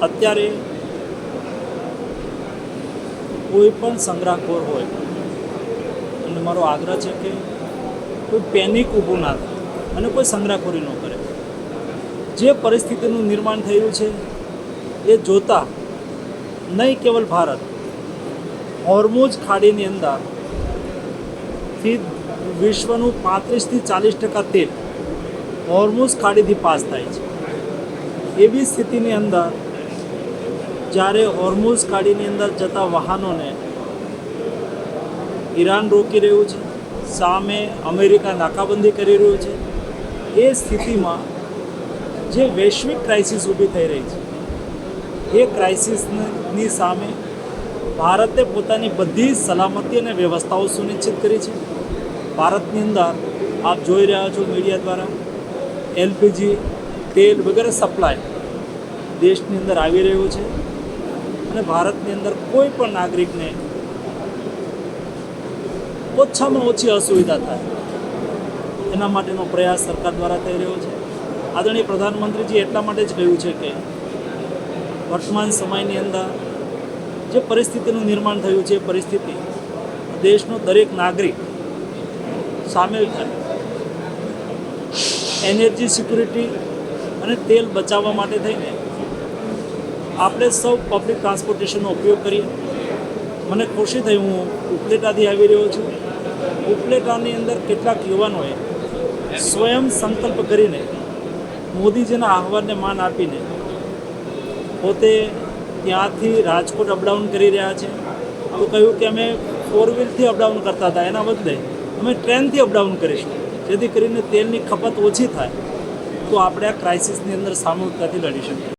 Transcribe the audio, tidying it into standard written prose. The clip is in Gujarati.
અત્યારે કોઈ પણ સંગ્રહખોર હોય અને મારો આગ્રહ છે કે કોઈ પેનિક ઊભું ના થાય અને કોઈ સંગ્રહખોરી ન કરે. જે પરિસ્થિતિનું નિર્માણ થયું છે એ જોતાં નહીં કેવલ ભારત, હોર્મુઝ ખાડીની અંદરથી વિશ્વનું 35થી 40% તેલ હોર્મુઝ ખાડીથી પાસ થાય છે. એવી સ્થિતિની અંદર જ્યારે હોર્મુઝ ખાડીની અંદર જતા વાહનોને ઈરાન રોકી રહ્યું છે, સામે અમેરિકા નાકાબંધી કરી રહ્યું છે, એ સ્થિતિમાં જે વૈશ્વિક ક્રાઇસિસ ઊભી થઈ રહી છે એ ક્રાઇસિસની સામે ભારતે પોતાની બધી સલામતી અને વ્યવસ્થાઓ સુનિશ્ચિત કરી છે. ભારતની અંદર આપ જોઈ રહ્યા છો મીડિયા દ્વારા એલપીજી, તેલ વગેરે સપ્લાય દેશની અંદર આવી રહ્યું છે અને ભારતની અંદર કોઈ પણ નાગરિકને ઓછામાં ઓછી અસુવિધા થાય એના માટેનો પ્રયાસ સરકાર દ્વારા થઈ રહ્યો છે. આદરણીય પ્રધાનમંત્રીજી એટલા માટે જ કહ્યું છે કે વર્તમાન સમયની અંદર જે પરિસ્થિતિનું નિર્માણ થયું છે એ પરિસ્થિતિ દેશનો દરેક નાગરિક સામેલ થાય. એનર્જી સિક્યુરિટી અને તેલ બચાવવા માટે થઈને આપણે સૌ પબ્લિક ટ્રાન્સપોર્ટેશનનો ઉપયોગ કરીએ. મને ખુશી થઈ, હું ઉપલેટાથી આવી રહ્યો છું. ઉપલેટાની અંદર કેટલાક યુવાનોએ સ્વયં સંકલ્પ કરીને મોદીજીના આહવાનને માન આપીને પોતે ત્યાંથી રાજકોટ અપડાઉન કરી રહ્યા છે. તો કહ્યું કે અમે 4 વ્હીલથી અપડાઉન કરતા હતા, એના બદલે અમે ટ્રેનથી અપડાઉન કરીશું, જેથી કરીને તેલની ખપત ઓછી થાય તો આપણે આ ક્રાઇસિસની અંદર સામૂહિકતાથી લડી શકીએ.